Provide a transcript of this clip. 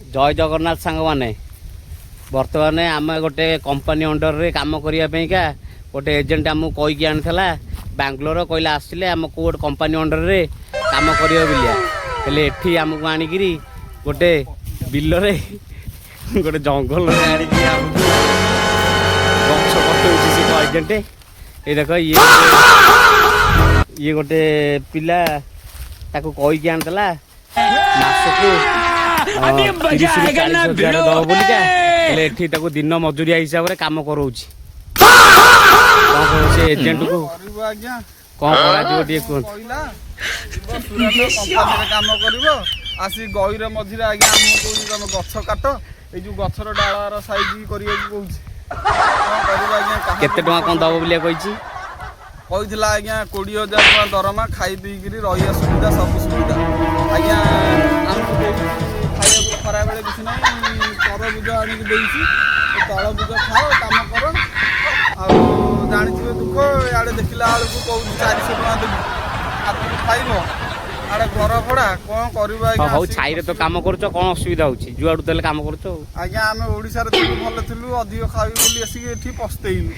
जय जगन्नाथ सांग मैंने बर्तमान आम गोटे कंपनी अंडर रे काम करने गोटे एजेंट आमको कहीकि आनीला बांग्लोर कहला आसिले आम को गोटे कंपनी अंडर रे काम करियो बिलिया हेले एठी आमको आनिकी गोटे बिल रे गोटे जंगल आनिकी गछ कटौची से एजेंट ये देख ये गोटे पिला ताको कहीकि आनीला मासको 30,000 दब बोलिका दिन मजूरिया हिसाब से कम करोची से एजेंट को कौन करा काम करिवो आसी गईर मझिरे आज्ञा हमको तुम गछ काट ए जो गछर डालार साइज करिया कहूची केते टका कोन दब बोलिया कहिची कहितला आज्ञा 20,000 टका दरमा खाई पी करी रहिया सुविधा सब सुविधा आज्ञा हमको खाइया खरा बेले किछ नै तरबुज आनी देइची तरबुज खाओ काम करो आ जानिथिबे दुख याडे देखिला आलू को 400 टका देबी आपन खाइबो आडे घर भड़ा कोन करबा आज्ञा हो छाई रे तो काम करछो कोन असुविधा होची जुआडू तेले काम करछो आज्ञा हमें ओडिसा रे भल थिलु अधिक खाइ बोली एसी एठी पस्तेइलु।